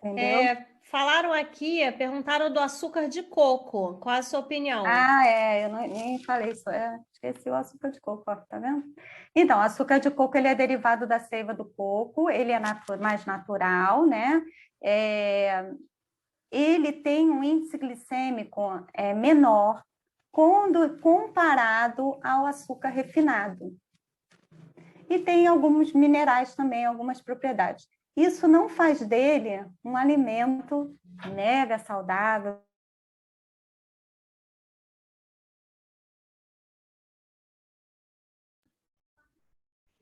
Entendeu? Falaram aqui, perguntaram do açúcar de coco. Qual é a sua opinião? Eu nem falei isso. Esqueci o açúcar de coco, ó, tá vendo? Então, o açúcar de coco ele é derivado da seiva do coco, ele é mais natural, né? Ele tem um índice glicêmico menor quando comparado ao açúcar refinado. E tem alguns minerais também, algumas propriedades. Isso não faz dele um alimento mega saudável.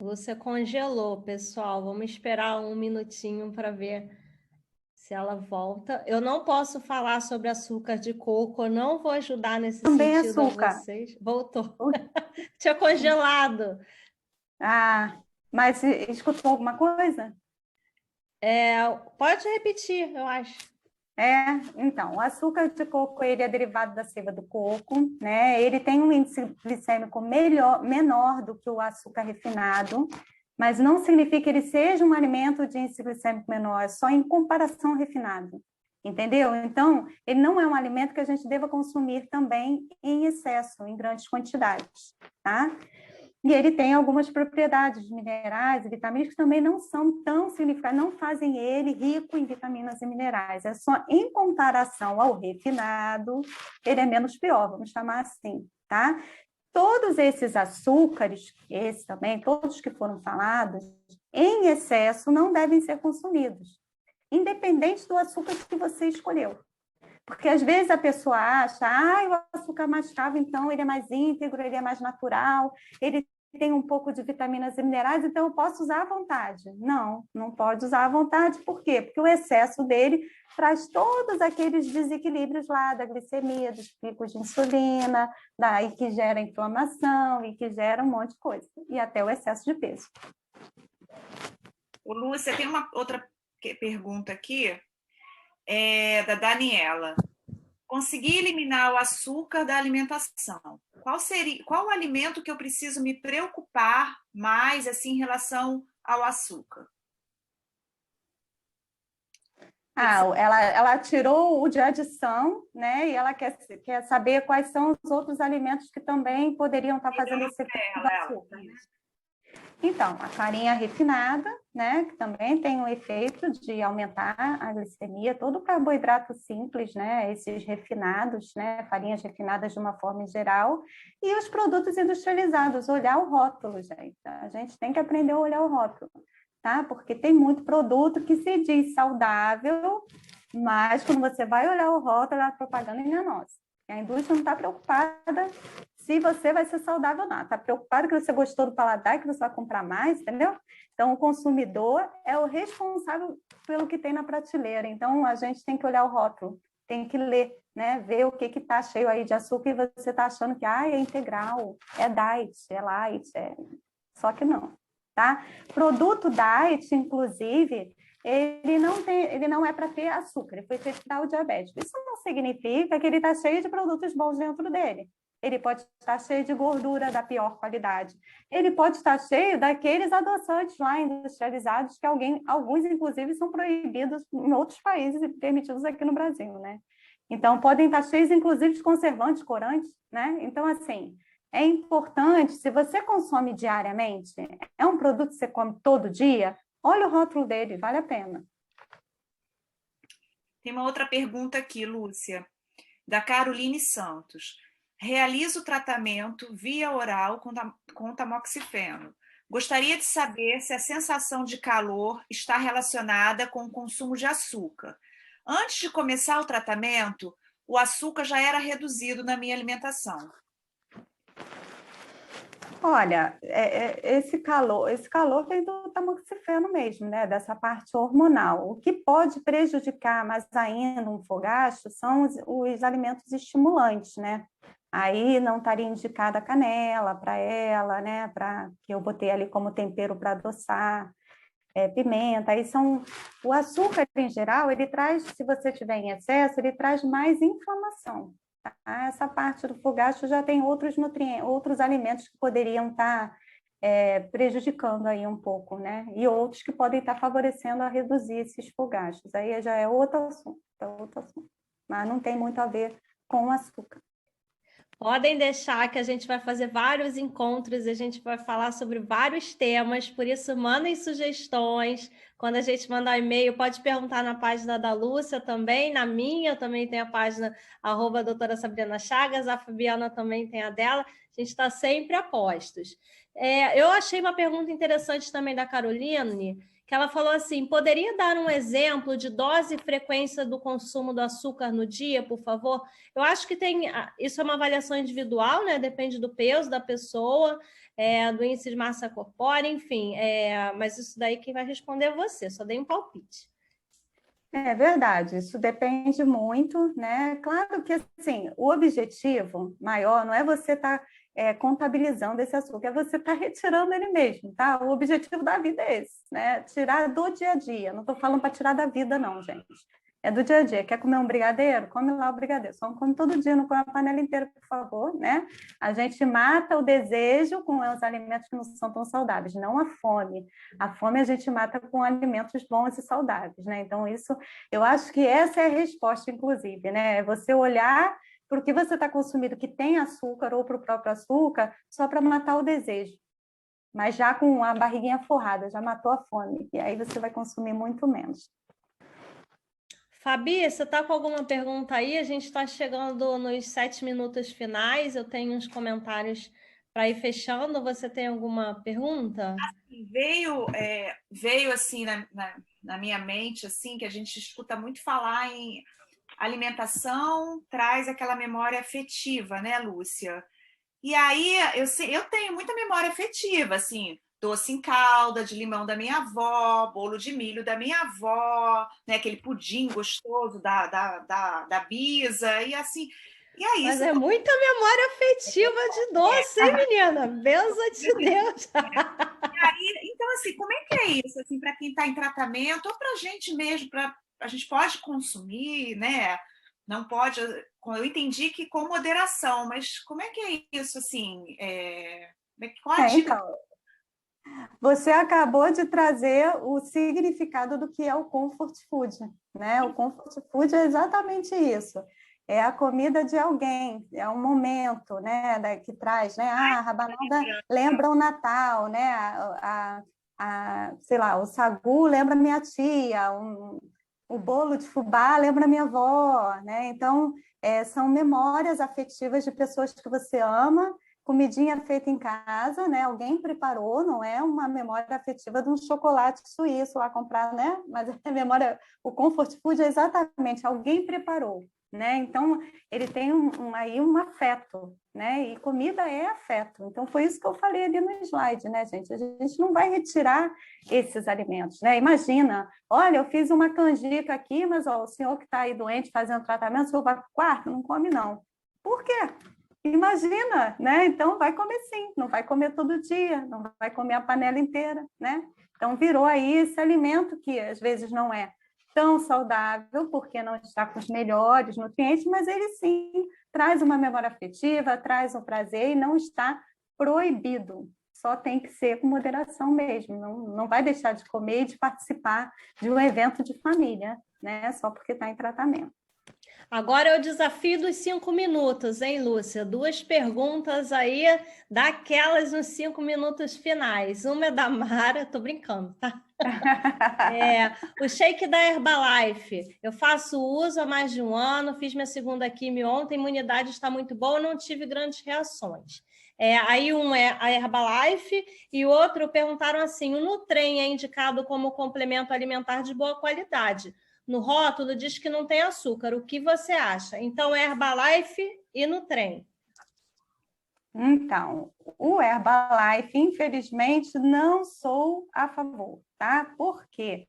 Você congelou, pessoal. Vamos esperar um minutinho para ver se ela volta. Eu não posso falar sobre açúcar de coco, eu não vou ajudar nesse Também sentido açúcar. a vocês. Voltou. Tinha congelado. Mas escutou alguma coisa? Pode repetir, eu acho. Então, o açúcar de coco ele é derivado da seiva do coco, né? Ele tem um índice glicêmico menor do que o açúcar refinado, mas não significa que ele seja um alimento de índice glicêmico menor, é só em comparação ao refinado, entendeu? Então, ele não é um alimento que a gente deva consumir também em excesso, em grandes quantidades, tá? E ele tem algumas propriedades minerais e vitaminas que também não são tão significativas, não fazem ele rico em vitaminas e minerais. É só em comparação ao refinado, ele é menos pior, vamos chamar assim, tá? Todos esses açúcares, esse também, todos que foram falados, em excesso não devem ser consumidos, independente do açúcar que você escolheu. Porque às vezes a pessoa acha, o açúcar mascavo, então ele é mais íntegro, ele é mais natural, ele tem um pouco de vitaminas e minerais, então eu posso usar à vontade. Não, não pode usar à vontade, por quê? Porque o excesso dele traz todos aqueles desequilíbrios lá da glicemia, dos picos de insulina, daí que gera inflamação e que gera um monte de coisa, e até o excesso de peso. Ô, Lúcia, tem uma outra pergunta aqui, da Daniela. Conseguir eliminar o açúcar da alimentação. Qual o alimento que eu preciso me preocupar mais assim, em relação ao açúcar? Ela tirou o de adição, né? E ela quer saber quais são os outros alimentos que também poderiam estar fazendo esse efeito do açúcar. Então, a farinha refinada, né, que também tem um efeito de aumentar a glicemia, todo o carboidrato simples, né, esses refinados, né, farinhas refinadas de uma forma geral, e os produtos industrializados, olhar o rótulo, gente. A gente tem que aprender a olhar o rótulo, tá? Porque tem muito produto que se diz saudável, mas quando você vai olhar o rótulo, a propaganda é enganosa. A indústria não está preocupada se você vai ser saudável ou não. Está preocupado que você gostou do paladar, que você vai comprar mais, entendeu? Então, o consumidor é o responsável pelo que tem na prateleira. Então, a gente tem que olhar o rótulo, tem que ler, né? Ver o que está cheio aí de açúcar e você está achando que é integral, é diet, é light, só que não, tá? Produto diet, inclusive, ele não é para ter açúcar, ele foi feito para o diabético. Isso não significa que ele está cheio de produtos bons dentro dele. Ele pode estar cheio de gordura da pior qualidade. Ele pode estar cheio daqueles adoçantes lá industrializados que alguns, inclusive, são proibidos em outros países e permitidos aqui no Brasil, né? Então, podem estar cheios, inclusive, de conservantes, corantes, né? Então, assim, é importante, se você consome diariamente, é um produto que você come todo dia, olha o rótulo dele, vale a pena. Tem uma outra pergunta aqui, Lúcia, da Caroline Santos. Realizo o tratamento via oral com tamoxifeno. Gostaria de saber se a sensação de calor está relacionada com o consumo de açúcar. Antes de começar o tratamento, o açúcar já era reduzido na minha alimentação. Olha, esse calor vem do tamoxifeno mesmo, né? Dessa parte hormonal. O que pode prejudicar mais ainda um fogacho são os alimentos estimulantes, né? Aí não estaria indicada a canela para ela, né? Que eu botei ali como tempero para adoçar, pimenta. O açúcar em geral, ele traz, se você tiver em excesso, ele traz mais inflamação. Tá? Essa parte do fogacho já tem outros nutrientes, outros alimentos que poderiam estar prejudicando aí um pouco, né? E outros que podem estar favorecendo a reduzir esses fogachos. Aí já é outro assunto. Mas não tem muito a ver com o açúcar. Podem deixar que a gente vai fazer vários encontros, a gente vai falar sobre vários temas, por isso mandem sugestões. Quando a gente mandar e-mail, pode perguntar na página da Lúcia também, na minha, eu também tenho a página @doutora Sabrina Chagas, a Fabiana também tem a dela, a gente está sempre a postos. Eu achei uma pergunta interessante também da Caroline, que ela falou assim, poderia dar um exemplo de dose e frequência do consumo do açúcar no dia, por favor? Eu acho que isso é uma avaliação individual, né? Depende do peso da pessoa, do índice de massa corpórea, enfim, mas isso daí quem vai responder é você, só dei um palpite. É verdade, isso depende muito, né? Claro que, assim, o objetivo maior não é você estar contabilizando esse açúcar, é você estar retirando ele mesmo, tá? O objetivo da vida é esse, né? Tirar do dia a dia, não estou falando para tirar da vida, não, gente. É do dia a dia. Quer comer um brigadeiro? Come lá o brigadeiro. Só não come todo dia, não come a panela inteira, por favor, né? A gente mata o desejo com os alimentos que não são tão saudáveis, não a fome. A fome a gente mata com alimentos bons e saudáveis, né? Então, isso, eu acho que essa é a resposta, inclusive, né? É você olhar para o que você está consumindo que tem açúcar ou para o próprio açúcar só para matar o desejo. Mas já com a barriguinha forrada, já matou a fome. E aí você vai consumir muito menos. Fabi, você está com alguma pergunta aí? A gente está chegando nos 7 minutos finais, eu tenho uns comentários para ir fechando. Você tem alguma pergunta? Veio assim na minha mente, assim, que a gente escuta muito falar em alimentação, traz aquela memória afetiva, né, Lúcia? E aí eu tenho muita memória afetiva, assim, doce em calda de limão da minha avó, bolo de milho da minha avó, né, aquele pudim gostoso da Bisa, e assim. E aí, mas é muita memória afetiva de doce, hein, menina? Benza de Deus! E aí, então, assim, como é que é isso, assim, para quem está em tratamento, ou para a gente mesmo, a gente pode consumir, né? Não pode. Eu entendi que com moderação, mas como é que é isso, assim? Qual a dica? Então, você acabou de trazer o significado do que é o comfort food, né? O comfort food é exatamente isso. É a comida de alguém, é um momento, né, que traz, né? A rabanada lembra o Natal, né? Sei lá, o sagu lembra minha tia, o bolo de fubá lembra minha avó, né? Então, são memórias afetivas de pessoas que você ama, comidinha feita em casa, né? Alguém preparou, não é uma memória afetiva de um chocolate suíço lá comprar, né? Mas a memória, o comfort food é exatamente alguém preparou. né? Então, ele tem aí um afeto, né? E comida é afeto. Então, foi isso que eu falei ali no slide, né, gente? A gente não vai retirar esses alimentos, né? Imagina, olha, eu fiz uma canjica aqui, mas ó, o senhor que está aí doente fazendo tratamento, o senhor vai para o quarto? Não come, não. Por quê? Imagina, né? Então, vai comer sim, não vai comer todo dia, não vai comer a panela inteira, né? Então, virou aí esse alimento que às vezes não é tão saudável, porque não está com os melhores nutrientes, mas ele sim traz uma memória afetiva, traz um prazer e não está proibido. Só tem que ser com moderação mesmo, não vai deixar de comer e de participar de um evento de família, né? Só porque está em tratamento. Agora é o desafio dos 5 minutos, hein, Lúcia? 2 perguntas aí, daquelas nos 5 minutos finais. Uma é da Mara, tô brincando, tá? O shake da Herbalife. Eu faço uso há mais de um ano, fiz minha segunda quimio ontem, a imunidade está muito boa, não tive grandes reações. Aí um é a Herbalife e o outro perguntaram assim: o Nutren é indicado como complemento alimentar de boa qualidade. No rótulo diz que não tem açúcar. O que você acha? Então, Herbalife e Nutren. Então, o Herbalife, infelizmente, não sou a favor, tá? Por quê?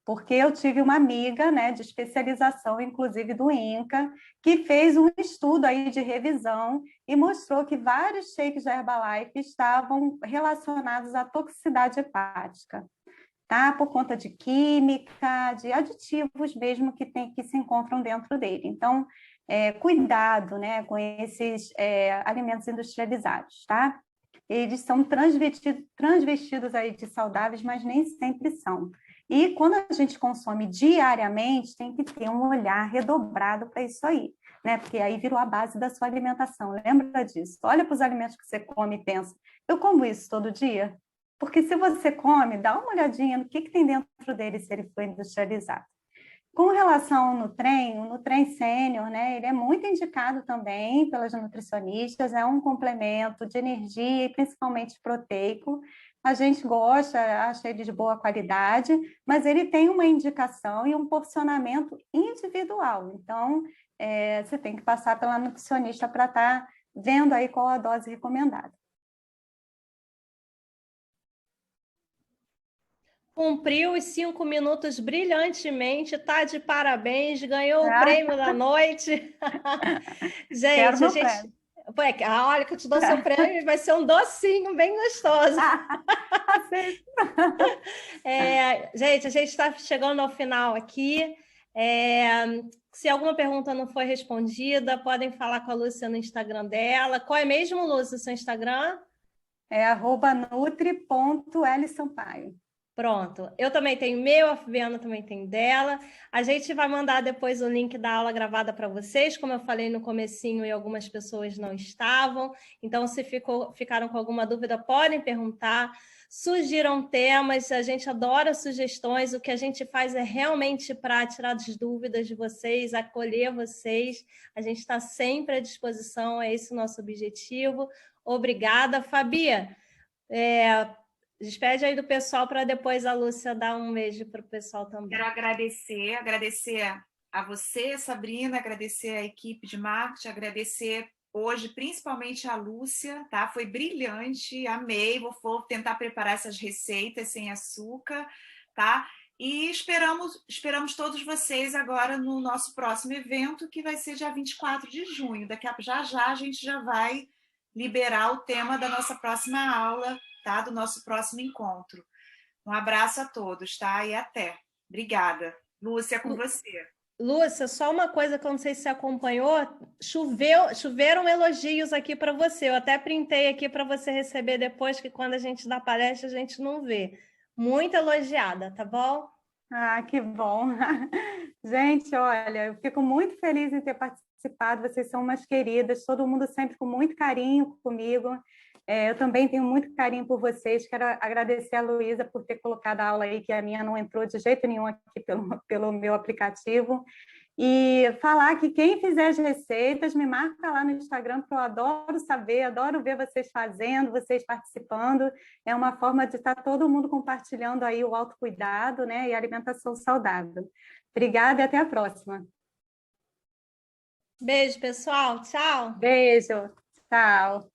Porque eu tive uma amiga, né, de especialização, inclusive do INCA, que fez um estudo aí de revisão e mostrou que vários shakes da Herbalife estavam relacionados à toxicidade hepática, tá? Por conta de química, de aditivos mesmo que se encontram dentro dele. Então, cuidado, né, com esses alimentos industrializados, tá? Eles são transvestidos aí de saudáveis, mas nem sempre são. E quando a gente consome diariamente, tem que ter um olhar redobrado para isso aí, né? Porque aí virou a base da sua alimentação. Lembra disso? Olha para os alimentos que você come e pensa, eu como isso todo dia? Porque se você come, dá uma olhadinha no que tem dentro dele se ele foi industrializado. Com relação ao Nutren, o Nutren Sênior, né, ele é muito indicado também pelas nutricionistas, é um complemento de energia e principalmente proteico. A gente gosta, acha ele de boa qualidade, mas ele tem uma indicação e um porcionamento individual. Então, você tem que passar pela nutricionista para estar vendo aí qual a dose recomendada. Cumpriu os 5 minutos brilhantemente, tá de parabéns, ganhou o prêmio da noite. Quero Gente, a meu gente. prêmio. Olha que eu te dou seu prêmio, vai ser um docinho bem gostoso. Gente, a gente está chegando ao final aqui. Se alguma pergunta não foi respondida, podem falar com a Lúcia no Instagram dela. Qual é mesmo, Lúcia, o seu Instagram? É @nutri.lsampaio. Pronto. Eu também tenho meu, a Fabiana também tem dela. A gente vai mandar depois o link da aula gravada para vocês, como eu falei no comecinho e algumas pessoas não estavam. Então, se ficaram com alguma dúvida, podem perguntar. Surgiram temas, a gente adora sugestões. O que a gente faz é realmente para tirar as dúvidas de vocês, acolher vocês. A gente está sempre à disposição, é esse o nosso objetivo. Obrigada, Fabi. Despede aí do pessoal para depois a Lúcia dar um beijo para o pessoal também. Quero agradecer a você, Sabrina, agradecer a equipe de marketing, agradecer hoje principalmente a Lúcia, tá? Foi brilhante, amei, vou tentar preparar essas receitas sem açúcar, tá? E esperamos todos vocês agora no nosso próximo evento, que vai ser dia 24 de junho. Já a gente já vai liberar o tema da nossa próxima aula, tá? Do nosso próximo encontro. Um abraço a todos, tá? E até. Obrigada. Lúcia, com você. Lúcia, só uma coisa que eu não sei se você acompanhou, choveram elogios aqui para você. Eu até printei aqui para você receber depois, que quando a gente dá palestra a gente não vê. Muito elogiada, tá bom? Ah, que bom. Gente, olha, eu fico muito feliz em ter participado, vocês são umas queridas, todo mundo sempre com muito carinho comigo. Eu também tenho muito carinho por vocês, quero agradecer a Luísa por ter colocado a aula aí, que a minha não entrou de jeito nenhum aqui pelo meu aplicativo. E falar que quem fizer as receitas, me marca lá no Instagram, porque eu adoro saber, adoro ver vocês fazendo, vocês participando. É uma forma de estar todo mundo compartilhando aí o autocuidado, né, e a alimentação saudável. Obrigada e até a próxima. Beijo, pessoal. Tchau. Beijo, tchau.